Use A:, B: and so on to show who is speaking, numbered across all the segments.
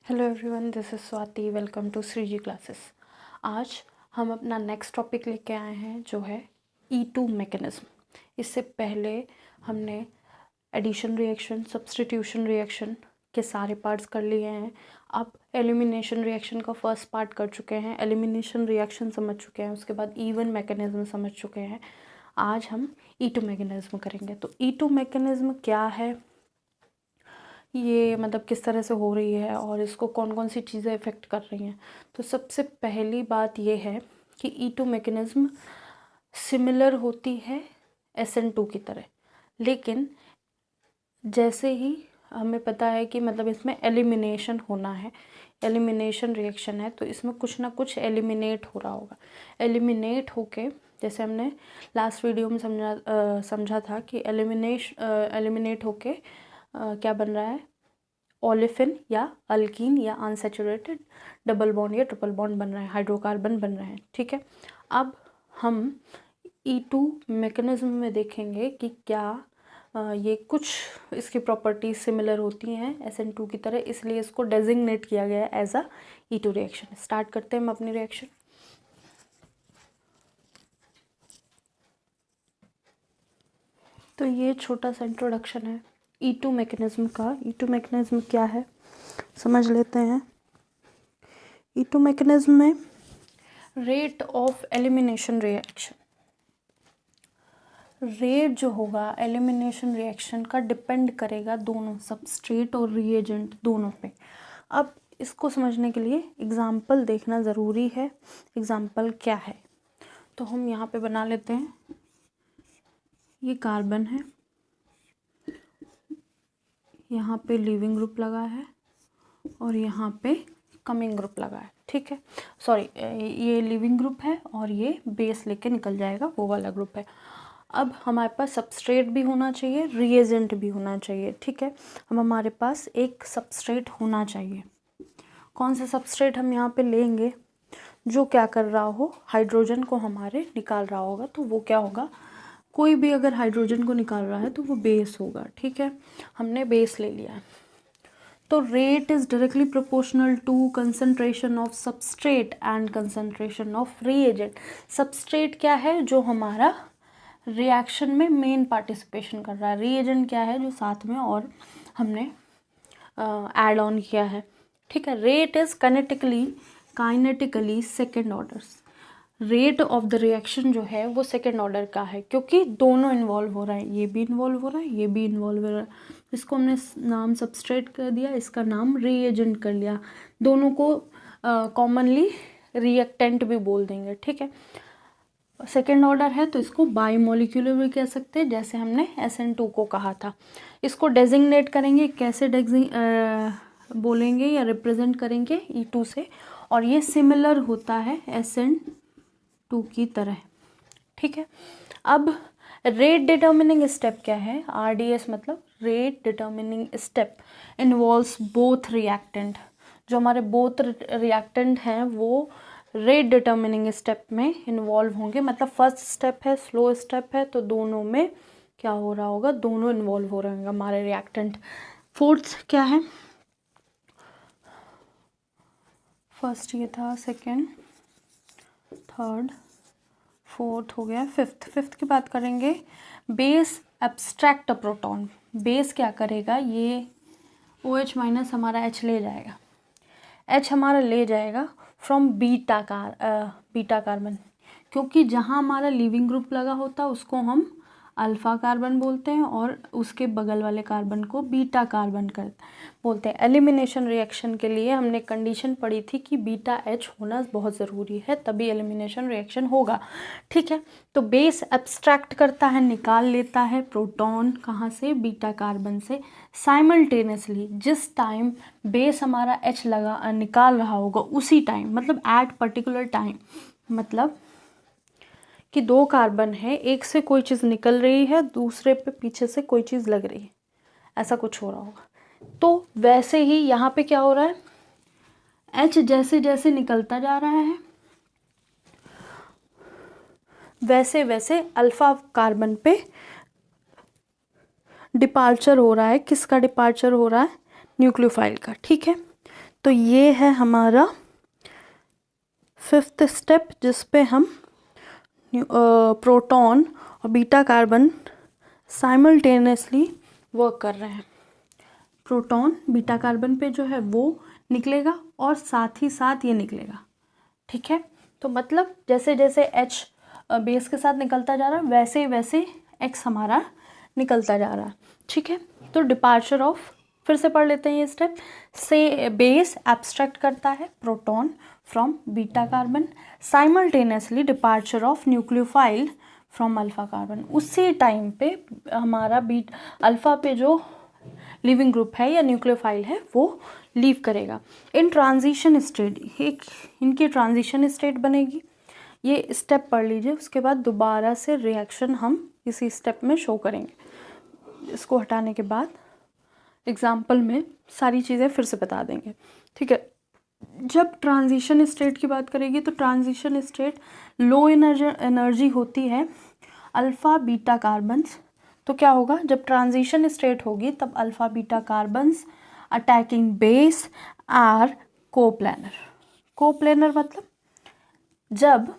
A: Hello everyone, this is Swati. Welcome to Shreeji classes. आज हम अपना नेक्स्ट टॉपिक लेके आए हैं जो है E2 मैकेनिज़्म। इससे पहले हमने एडिशन रिएक्शन, सब्स्टिट्यूशन रिएक्शन के सारे पार्ट्स कर लिए हैं। अब एलिमिनेशन रिएक्शन का फर्स्ट पार्ट कर चुके हैं, एलिमिनेशन रिएक्शन समझ चुके हैं, उसके बाद E1 मैकेनिज़्म समझ चुके हैं। आज हम E2 मैकेनिज़्म करेंगे। तो E2 मैकेनिज़्म क्या है, ये मतलब किस तरह से हो रही है और इसको कौन कौन सी चीज़ें इफ़ेक्ट कर रही हैं। तो सबसे पहली बात ये है कि E2 मैकेनिज़्म सिमिलर होती है SN2 की तरह, लेकिन जैसे ही हमें पता है कि मतलब इसमें एलिमिनेशन होना है, एलिमिनेशन रिएक्शन है, तो इसमें कुछ ना कुछ एलिमिनेट हो रहा होगा। एलिमिनेट होके, जैसे हमने लास्ट वीडियो में समझा था कि एलिमिनेट होके क्या बन रहा है, ओलेफिन या अल्कीन या अनसैचुरेटेड डबल बॉन्ड या ट्रिपल बॉन्ड बन रहा है, हाइड्रोकार्बन बन रहे हैं। ठीक है, अब हम E2 मैकेनिज़्म में देखेंगे कि क्या ये कुछ इसकी प्रॉपर्टीज सिमिलर होती हैं SN2 की तरह, इसलिए इसको डेजिग्नेट किया गया है as a E2 reaction. Start करते हैं हम अपनी रिएक्शन। तो ये छोटा सा इंट्रोडक्शन है E2 मैकेनिज़्म का। E2 मैकेनिज़्म क्या है समझ लेते हैं। E2 मैकेनिज़्म में rate of elimination reaction, rate जो होगा एलिमिनेशन रिएक्शन का डिपेंड करेगा दोनों सबस्ट्रेट और रिएजेंट दोनों पे। अब इसको समझने के लिए एग्जाम्पल देखना ज़रूरी है। एग्जाम्पल क्या है, तो हम यहाँ पे बना लेते हैं। ये कार्बन है, यहाँ पे लीविंग ग्रुप लगा है और यहाँ पे कमिंग ग्रुप लगा है। ठीक है, सॉरी, ये लीविंग ग्रुप है और ये बेस लेके निकल जाएगा, वो वाला ग्रुप है। अब हमारे पास सबस्ट्रेट भी होना चाहिए, रिएजेंट भी होना चाहिए। ठीक है, अब हमारे पास एक सबस्ट्रेट होना चाहिए। कौन सा सबस्ट्रेट हम यहाँ पे लेंगे जो क्या कर रहा हो, हाइड्रोजन को हमारे निकाल रहा होगा। तो वो क्या होगा, कोई भी अगर हाइड्रोजन को निकाल रहा है तो वो बेस होगा। ठीक है, हमने बेस ले लिया। तो rate is directly proportional to concentration of substrate and concentration of reagent. Substrate क्या है, जो हमारा रिएक्शन में मेन पार्टिसिपेशन कर रहा है। रिएजेंट क्या है, जो साथ में और हमने ऐड ऑन किया है। ठीक है, rate is kinetically second orders. Rate of the reaction जो है वो सेकेंड ऑर्डर का है, क्योंकि दोनों इन्वॉल्व हो रहा है, ये भी इन्वॉल्व हो रहा है, ये भी इन्वॉल्व हो रहा है। इसको हमने नाम सबस्ट्रेट कर दिया, इसका नाम रिएजेंट कर लिया। दोनों को कॉमनली रिएक्टेंट भी बोल देंगे। ठीक है, सेकेंड ऑर्डर है तो इसको बाईमोलिक्यूलर भी कह सकते हैं, जैसे हमने SN2 को कहा था। इसको डेजिग्नेट करेंगे, कैसे बोलेंगे या रिप्रेजेंट करेंगे E2 से, और ये सिमिलर होता है SN2 की तरह। ठीक है, अब रेट डिटर्मिनिंग स्टेप क्या है, RDS मतलब rate determining step involves both reactant. जो हमारे बोथ रिएक्टेंट हैं वो रेट डिटर्मिनिंग स्टेप में इन्वॉल्व होंगे। मतलब फर्स्ट स्टेप है, स्लो स्टेप है, तो दोनों में क्या हो रहा होगा, दोनों इन्वॉल्व हो रहे होंगे हमारे रिएक्टेंट। फोर्थ क्या है, फर्स्ट ये था, सेकेंड, थर्ड, फोर्थ हो गया, फिफ्थ की बात करेंगे। Base abstract proton. बेस क्या करेगा, ये OH माइनस हमारा H ले जाएगा, H हमारा ले जाएगा फ्रॉम बीटा कार्बन, क्योंकि जहाँ हमारा लीविंग ग्रुप लगा होता है उसको हम अल्फा कार्बन बोलते हैं और उसके बगल वाले कार्बन को बीटा कार्बन बोलते हैं। एलिमिनेशन रिएक्शन के लिए हमने कंडीशन पढ़ी थी कि बीटा H होना बहुत ज़रूरी है, तभी एलिमिनेशन रिएक्शन होगा। ठीक है, तो बेस एब्स्ट्रैक्ट करता है, निकाल लेता है प्रोटॉन, कहाँ से, बीटा कार्बन से। साइमल्टेनियसली जिस टाइम बेस हमारा H निकाल रहा होगा उसी टाइम, मतलब एट पर्टिकुलर टाइम, मतलब कि दो कार्बन है, एक से कोई चीज़ निकल रही है, दूसरे पे पीछे से कोई चीज़ लग रही है, ऐसा कुछ हो रहा होगा। तो वैसे ही यहाँ पे क्या हो रहा है, H जैसे जैसे निकलता जा रहा है वैसे वैसे अल्फा कार्बन पे डिपार्चर हो रहा है। किसका डिपार्चर हो रहा है, न्यूक्लियोफाइल का। ठीक है, तो ये है हमारा 5th स्टेप, जिस पे हम प्रोटॉन और बीटा कार्बन साइमल्टेनियसली वर्क कर रहे हैं। प्रोटॉन बीटा कार्बन पे जो है वो निकलेगा और साथ ही साथ ये निकलेगा, ठीक है। तो मतलब जैसे जैसे H बेस के साथ निकलता जा रहा है वैसे वैसे X हमारा निकलता जा रहा है, ठीक है। तो डिपार्चर ऑफ, फिर से पढ़ लेते हैं ये स्टेप। से बेस एब्स्ट्रैक्ट करता है proton from beta carbon, simultaneously departure of nucleophile from alpha carbon. उसी टाइम पे हमारा अल्फा पे जो लिविंग ग्रुप है या न्यूक्लियोफाइल है वो लीव करेगा। इन ट्रांजिशन स्टेट, एक इनकी ट्रांजिशन स्टेट बनेगी। ये स्टेप पढ़ लीजिए, उसके बाद दोबारा से रिएक्शन हम इसी स्टेप में शो करेंगे। इसको हटाने के बाद एग्जाम्पल में सारी चीज़ें फिर से बता देंगे, ठीक है। जब ट्रांजिशन स्टेट की बात करेगी तो ट्रांजिशन स्टेट लो एनर्जी होती है अल्फ़ा बीटा कार्बन्स। तो क्या होगा, जब ट्रांजिशन स्टेट होगी तब alpha beta carbons attacking base are coplanar. Coplanar मतलब जब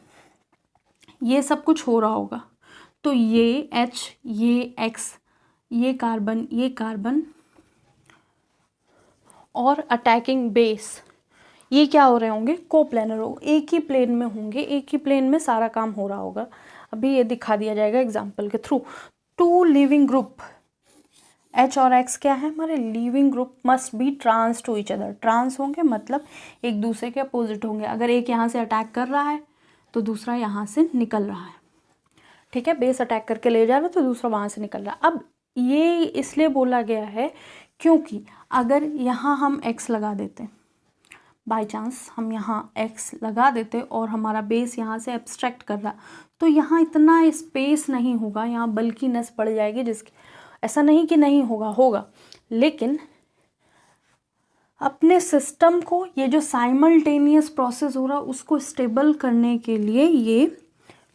A: ये सब कुछ हो रहा होगा तो ये H, ये X, ये कार्बन और अटैकिंग बेस ये क्या हो रहे होंगे, कोप्लेनर हो, एक ही प्लेन में होंगे, एक ही प्लेन में सारा काम हो रहा होगा। अभी ये दिखा दिया जाएगा एग्जाम्पल के through. Two leaving group H और X क्या है, हमारे leaving group must be trans to each other. Trans होंगे मतलब एक दूसरे के अपोजिट होंगे। अगर एक यहाँ से अटैक कर रहा है तो दूसरा यहाँ से निकल रहा है, ठीक है। बेस अटैक करके ले जा रहा है तो दूसरा वहाँ से निकल रहा है। अब ये इसलिए बोला गया है क्योंकि अगर यहाँ हम X लगा देते, बाय चांस हम यहाँ X लगा देते और हमारा बेस यहाँ से एब्स्ट्रैक्ट कर रहा, तो यहाँ इतना स्पेस नहीं होगा, यहाँ बल्कीनेस पड़ जाएगी, जिसकी ऐसा नहीं कि नहीं होगा, होगा, लेकिन अपने सिस्टम को ये जो साइमल्टेनियस प्रोसेस हो रहा उसको स्टेबल करने के लिए ये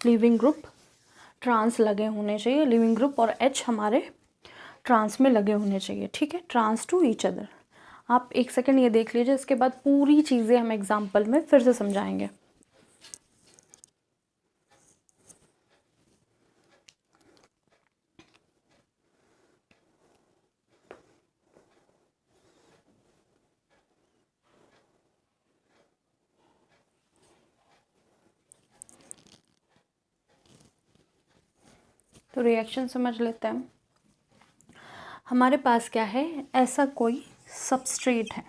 A: लिविंग ग्रुप ट्रांस लगे होने चाहिए। लिविंग ग्रुप और H हमारे ट्रांस में लगे होने चाहिए, ठीक है, ट्रांस टू ईच अदर। आप एक सेकंड ये देख लीजिए, इसके बाद पूरी चीज़ें हम एग्जाम्पल में फिर से समझाएंगे। तो रिएक्शन समझ लेते हैं। हमारे पास क्या है, ऐसा कोई सबस्ट्रेट है,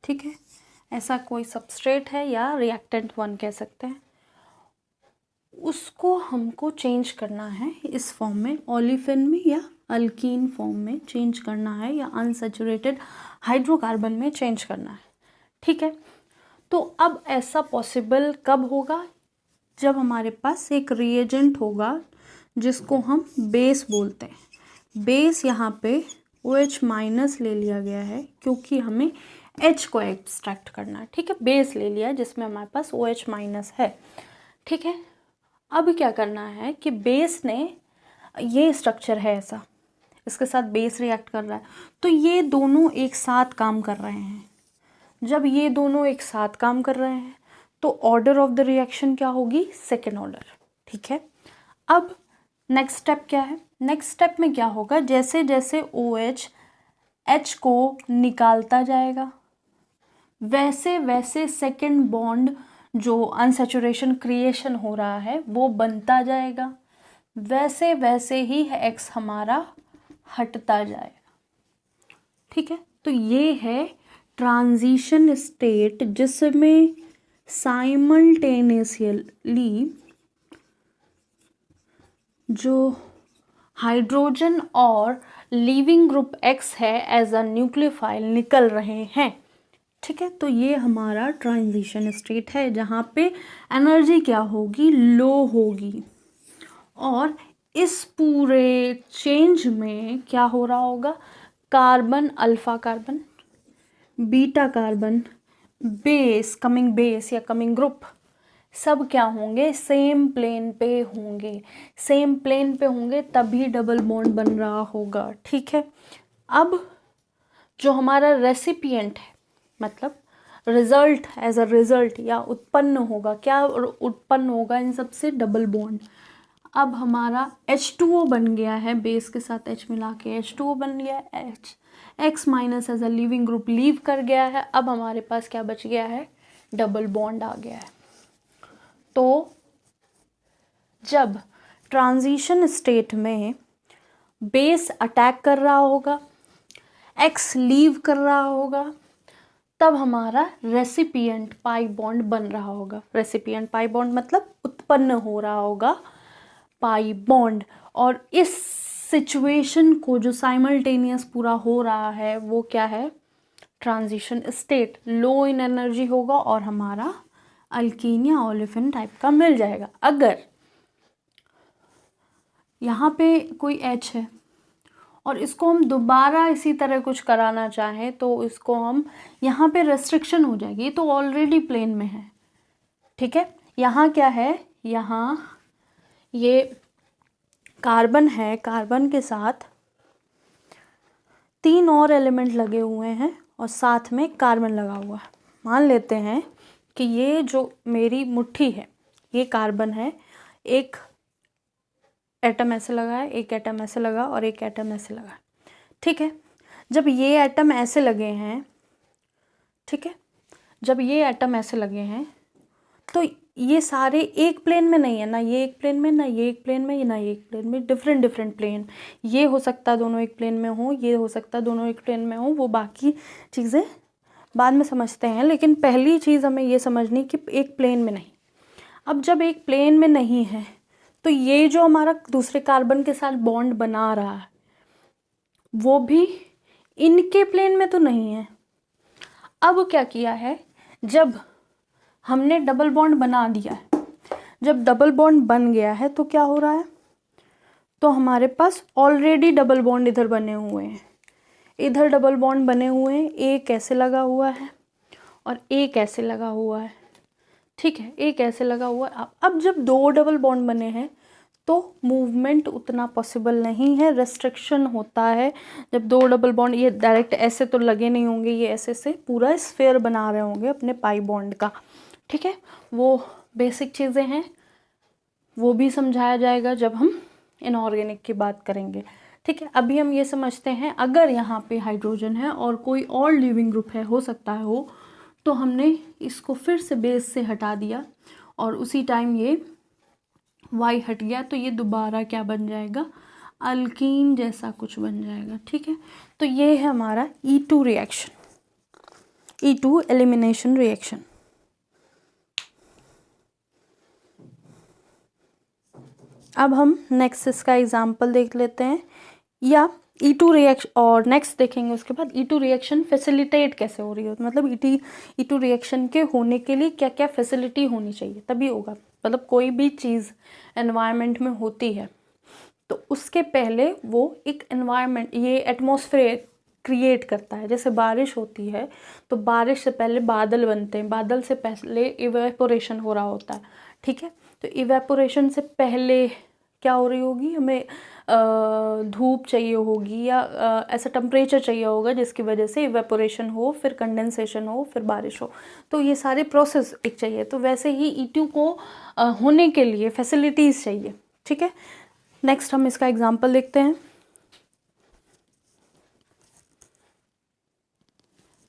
A: ठीक है, ऐसा कोई सबस्ट्रेट है या रिएक्टेंट 1 कह सकते हैं। उसको हमको चेंज करना है इस फॉर्म में, ओलिफिन में या अल्कीन फॉर्म में चेंज करना है, या अनसैचुरेटेड हाइड्रोकार्बन में चेंज करना है, ठीक है। तो अब ऐसा पॉसिबल कब होगा, जब हमारे पास एक रिएजेंट होगा जिसको हम बेस बोलते हैं। बेस यहाँ पे OH माइनस ले लिया गया है क्योंकि हमें H को एक्सट्रैक्ट करना है, ठीक है। बेस ले लिया जिसमें हमारे पास OH माइनस है, ठीक है। अब क्या करना है कि बेस ने, ये स्ट्रक्चर है ऐसा, इसके साथ बेस रिएक्ट कर रहा है, तो ये दोनों एक साथ काम कर रहे हैं। जब ये दोनों एक साथ काम कर रहे हैं तो ऑर्डर ऑफ द रिएक्शन क्या होगी, सेकेंड ऑर्डर, ठीक है। अब नेक्स्ट स्टेप क्या है, नेक्स्ट स्टेप में क्या होगा, जैसे जैसे OH H को निकालता जाएगा वैसे वैसे सेकेंड बॉन्ड जो अनसैचुरेशन क्रिएशन हो रहा है वो बनता जाएगा, वैसे वैसे ही X हमारा हटता जाएगा, ठीक है। तो ये है ट्रांजिशन स्टेट जिसमें साइमल्टेनियसली जो हाइड्रोजन और लिविंग ग्रुप X है एज अ न्यूक्लियोफाइल निकल रहे हैं, ठीक है। तो ये हमारा ट्रांजिशन स्टेट है जहाँ पे एनर्जी क्या होगी, लो होगी, और इस पूरे चेंज में क्या हो रहा होगा, carbon, alpha carbon, beta carbon, base, coming base या कमिंग ग्रुप, सब क्या होंगे, सेम प्लेन पे होंगे, सेम प्लेन पे होंगे तभी डबल बॉन्ड बन रहा होगा, ठीक है। अब जो हमारा रेसिपिएंट है, मतलब रिजल्ट, एज अ रिजल्ट या उत्पन्न होगा, क्या उत्पन्न होगा इन सबसे? Double bond. अब हमारा H2O बन गया है, बेस के साथ H मिला के H2O बन गया है, X minus as a leaving group leave कर गया है। अब हमारे पास क्या बच गया है? डबल बॉन्ड आ गया है। तो जब ट्रांजिशन स्टेट में बेस अटैक कर रहा होगा, X लीव कर रहा होगा, तब हमारा रेसिपिएंट पाई बॉन्ड बन रहा होगा। रेसिपिएंट पाई बॉन्ड मतलब उत्पन्न हो रहा होगा पाई बॉन्ड। और इस सिचुएशन को जो साइमल्टेनियस पूरा हो रहा है वो क्या है? Transition state. लो इन एनर्जी होगा और हमारा अल्कीन या ओलेफिन टाइप का मिल जाएगा। अगर यहाँ पे कोई H है और इसको हम दोबारा इसी तरह कुछ कराना चाहें तो इसको हम, यहाँ पे रेस्ट्रिक्शन हो जाएगी, ये तो ऑलरेडी प्लेन में है, ठीक है। यहाँ क्या है? यहाँ ये कार्बन है, कार्बन के साथ 3 और एलिमेंट लगे हुए हैं और साथ में कार्बन लगा हुआ है। मान लेते हैं कि ये जो मेरी मुट्ठी है ये कार्बन है, एक एटम ऐसे लगा है, एक एटम ऐसे लगा और एक एटम ऐसे लगा है, ठीक है। जब ये एटम ऐसे लगे हैं, ठीक है, जब ये एटम ऐसे लगे हैं तो ये सारे एक प्लेन में नहीं है, ना ये एक प्लेन में, ना ये एक प्लेन में, ना ये एक प्लेन में, डिफरेंट डिफरेंट प्लेन। ये हो सकता है दोनों एक प्लेन में हो, ये हो सकता है दोनों एक प्लेन में हो, वो बाकी चीज़ें बाद में समझते हैं, लेकिन पहली चीज़ हमें ये समझनी कि एक प्लेन में नहीं। अब जब एक प्लेन में नहीं है तो ये जो हमारा दूसरे कार्बन के साथ बॉन्ड बना रहा है वो भी इनके प्लेन में तो नहीं है। अब क्या किया है? जब हमने डबल बॉन्ड बना दिया है, जब डबल बॉन्ड बन गया है तो क्या हो रहा है? तो हमारे पास ऑलरेडी डबल बॉन्ड इधर बने हुए हैं, इधर डबल बॉन्ड बने हुए हैं, एक ऐसे लगा हुआ है और एक ऐसे लगा हुआ है, ठीक है, एक ऐसे लगा हुआ है। अब जब 2 डबल बॉन्ड बने हैं तो मूवमेंट उतना पॉसिबल नहीं है, रेस्ट्रिक्शन होता है। जब 2 डबल बॉन्ड, ये डायरेक्ट ऐसे तो लगे नहीं होंगे, ये ऐसे से पूरा स्फीयर बना रहे होंगे अपने पाई बॉन्ड का, ठीक है। वो बेसिक चीज़ें हैं, वो भी समझाया जाएगा जब हम इनऑर्गेनिक की बात करेंगे, ठीक है। अभी हम ये समझते हैं अगर यहाँ पे हाइड्रोजन है और कोई और लिविंग ग्रुप है, हो सकता है हो, तो हमने इसको फिर से बेस से हटा दिया और उसी टाइम ये Y हट गया तो ये दोबारा क्या बन जाएगा? अल्कीन जैसा कुछ बन जाएगा, ठीक है। तो ये है हमारा E2 reaction, E2 elimination reaction. अब हम नेक्स्ट इसका एग्जाम्पल देख लेते हैं, या E2 रिएक्शन, और नेक्स्ट देखेंगे उसके बाद E2 रिएक्शन फैसिलिटेट कैसे हो रही है, मतलब E2 रिएक्शन के होने के लिए क्या क्या फैसिलिटी होनी चाहिए तभी होगा। मतलब कोई भी चीज़ एनवायरनमेंट में होती है तो उसके पहले वो एक एनवायरनमेंट, ये एटमॉस्फेयर क्रिएट करता है। जैसे बारिश होती है तो बारिश से पहले बादल बनते हैं, बादल से पहले इवेपोरेशन हो रहा होता है, ठीक है। तो इवेपोरेशन से पहले क्या हो रही होगी? हमें धूप चाहिए होगी या ऐसा टेम्परेचर चाहिए होगा जिसकी वजह से इवेपोरेशन हो, फिर कंडेंसेशन हो, फिर बारिश हो। तो ये सारे प्रोसेस एक चाहिए। तो वैसे ही E2 को होने के लिए फैसिलिटीज़ चाहिए, ठीक है। नेक्स्ट हम इसका एग्जांपल देखते हैं।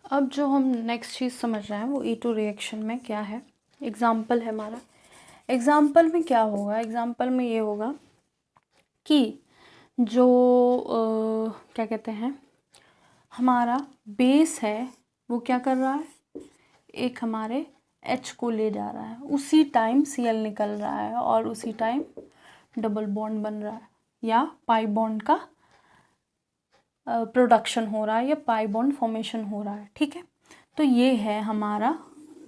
A: अब जो हम नेक्स्ट चीज़ समझ रहे हैं वो E2 रिएक्शन में क्या है, एग्जांपल है हमारा। एग्जांपल में क्या होगा? एग्जांपल में ये होगा कि जो क्या कहते हैं, हमारा बेस है वो क्या कर रहा है? एक हमारे H को ले जा रहा है, उसी टाइम Cl निकल रहा है और उसी टाइम डबल बॉन्ड बन रहा है या पाई बॉन्ड का प्रोडक्शन हो रहा है या पाई बॉन्ड फॉर्मेशन हो रहा है, ठीक है। तो ये है हमारा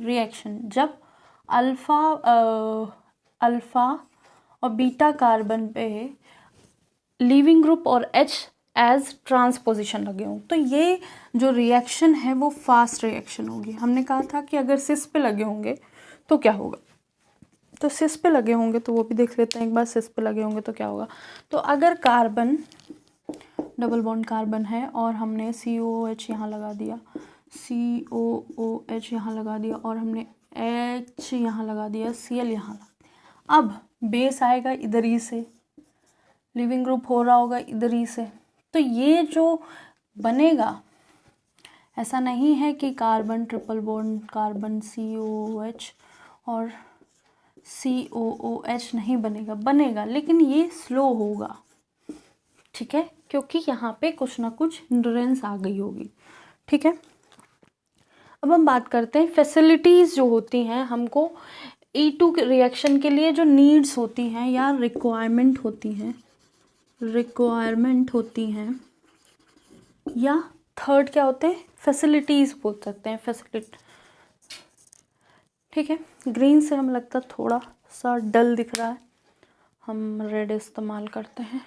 A: रिएक्शन। जब अल्फ़ा और बीटा कार्बन पे लिविंग ग्रुप और H एज ट्रांसपोजिशन लगे हों तो ये जो रिएक्शन है वो फास्ट रिएक्शन होगी। हमने कहा था कि अगर सिस पे लगे होंगे तो क्या होगा, तो सिस पे लगे होंगे तो वो भी देख लेते हैं एक बार। सिस पे लगे होंगे तो क्या होगा? तो अगर कार्बन, डबल बॉन्ड कार्बन है और हमने COOH यहाँ लगा दिया COOH यहाँ लगा दिया और हमने H यहाँ लगा दिया, Cl यहाँ लगा। अब बेस आएगा इधर ही से, लिविंग ग्रुप हो रहा होगा इधर ही से। तो ये जो बनेगा, ऐसा नहीं है कि carbon triple bond carbon COOH और COOH नहीं बनेगा, बनेगा लेकिन ये स्लो होगा, ठीक है, क्योंकि यहाँ पे कुछ ना कुछ हिंड्रेंस आ गई होगी, ठीक है। अब हम बात करते हैं फैसिलिटीज़ जो होती हैं हमको E2 रिएक्शन के लिए जो नीड्स होती हैं या रिक्वायरमेंट होती हैं या थर्ड क्या होते हैं, फैसिलिटीज़ बोल सकते हैं, फैसिलिटी, ठीक है। ग्रीन से हमें लगता है थोड़ा सा डल दिख रहा है, हम रेड इस्तेमाल करते हैं।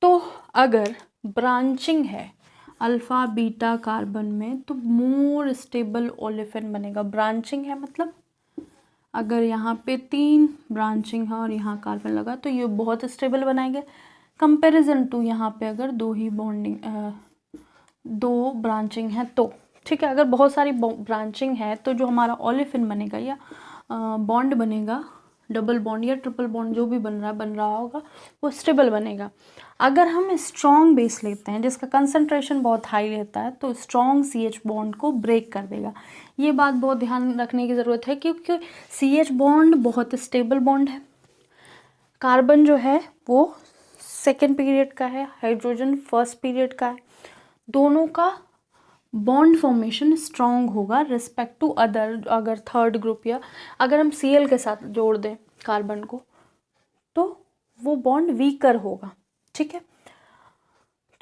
A: तो अगर ब्रांचिंग है अल्फ़ा बीटा कार्बन में तो मोर स्टेबल ओलेफिन बनेगा। ब्रांचिंग है मतलब अगर यहाँ पे 3 ब्रांचिंग है और यहाँ कार्बन लगा तो ये बहुत स्टेबल बनाएंगे कंपैरिजन टू यहाँ पे अगर 2 ब्रांचिंग है तो, ठीक है। अगर बहुत सारी ब्रांचिंग है तो जो हमारा ओलेफिन बनेगा या बॉन्ड बनेगा, डबल बॉन्ड या ट्रिपल बॉन्ड जो भी बन रहा होगा वो स्टेबल बनेगा। अगर हम स्ट्रॉन्ग बेस लेते हैं जिसका कंसंट्रेशन बहुत हाई रहता है तो स्ट्रॉन्ग CH बॉन्ड को ब्रेक कर देगा। ये बात बहुत ध्यान रखने की ज़रूरत है क्योंकि CH बॉन्ड बहुत स्टेबल बॉन्ड है, कार्बन जो है वो सेकेंड पीरियड का है, हाइड्रोजन फर्स्ट पीरियड का है, दोनों का बॉन्ड फॉर्मेशन स्ट्रॉन्ग होगा रिस्पेक्ट टू अदर। अगर थर्ड ग्रुप या अगर हम Cl के साथ जोड़ दें कार्बन को तो वो बॉन्ड वीकर होगा, ठीक है।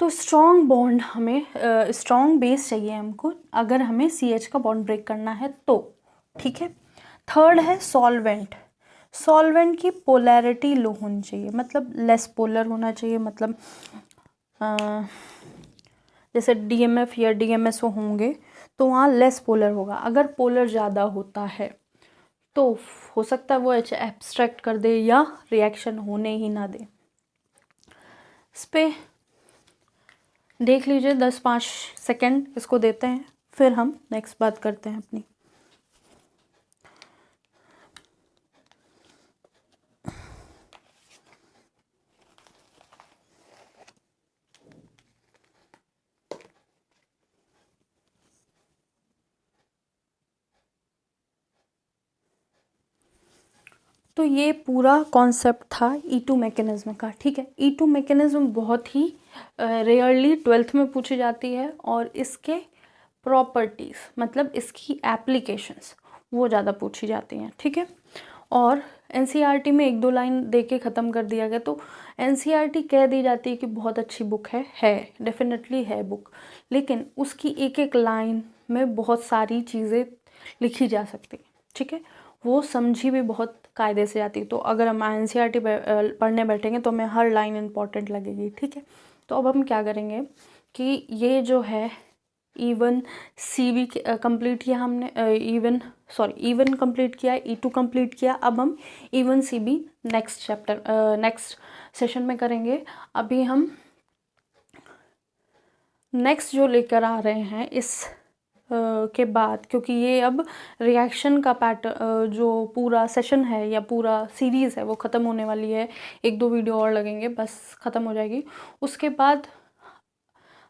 A: तो स्ट्रॉन्ग बॉन्ड हमें स्ट्रॉन्ग बेस चाहिए हमको अगर हमें CH का बॉन्ड ब्रेक करना है तो, ठीक है। थर्ड है सॉल्वेंट। सॉल्वेंट की पोलैरिटी लो होनी चाहिए, मतलब लेस पोलर होना चाहिए, मतलब जैसे DMF या DMSO होंगे तो वहाँ लेस पोलर होगा। अगर पोलर ज़्यादा होता है तो हो सकता है वो एब्स्ट्रैक्ट कर दे या रिएक्शन होने ही ना दे। इस पे देख लीजिए 10-5 सेकेंड इसको देते हैं, फिर हम नेक्स्ट बात करते हैं अपनी। तो ये पूरा कॉन्सेप्ट था E2 मैकेनिज्म का, ठीक है। E2 मैकेनिज्म बहुत ही रेयरली 12th में पूछी जाती है और इसके प्रॉपर्टीज़ मतलब इसकी एप्लीकेशंस वो ज़्यादा पूछी जाती हैं, ठीक है। और NCERT में 1-2 लाइन दे के ख़त्म कर दिया गया। तो NCERT कह दी जाती है कि बहुत अच्छी बुक है डेफिनेटली है बुक, लेकिन उसकी एक लाइन में बहुत सारी चीज़ें लिखी जा सकती हैं, ठीक है। वो समझी भी बहुत कायदे से जाती है। तो अगर हम NCERT पढ़ने बैठेंगे तो हमें हर लाइन इम्पॉर्टेंट लगेगी, ठीक है। तो अब हम क्या करेंगे कि ये जो है E1 CB कंप्लीट किया हमने, E1 कंप्लीट किया, E2 कंप्लीट किया। अब हम E1 CB नेक्स्ट सेशन में करेंगे। अभी हम नेक्स्ट जो लेकर आ रहे हैं इस के बाद, क्योंकि ये अब रिएक्शन का पैटर्न जो पूरा सेशन है या पूरा सीरीज़ है वो ख़त्म होने वाली है, 1-2 वीडियो और लगेंगे बस ख़त्म हो जाएगी। उसके बाद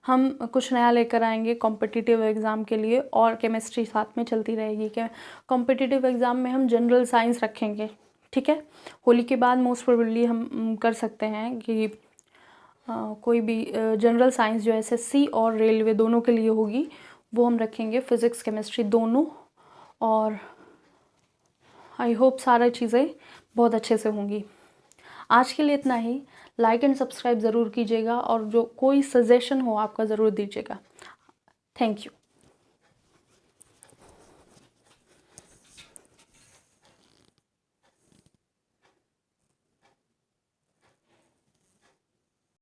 A: हम कुछ नया लेकर आएंगे कॉम्पिटिटिव एग्ज़ाम के लिए, और केमिस्ट्री साथ में चलती रहेगी। क्या कॉम्पिटिटिव एग्ज़ाम में हम जनरल साइंस रखेंगे, ठीक है। होली के बाद मोस्ट प्रोबेबली हम कर सकते हैं कि कोई भी जनरल साइंस जो SSC और रेलवे दोनों के लिए होगी वो हम रखेंगे, फिज़िक्स केमिस्ट्री दोनों। और आई होप सारी चीज़ें बहुत अच्छे से होंगी। आज के लिए इतना ही। लाइक एंड सब्सक्राइब ज़रूर कीजिएगा और जो कोई सजेशन हो आपका ज़रूर दीजिएगा। Thank you.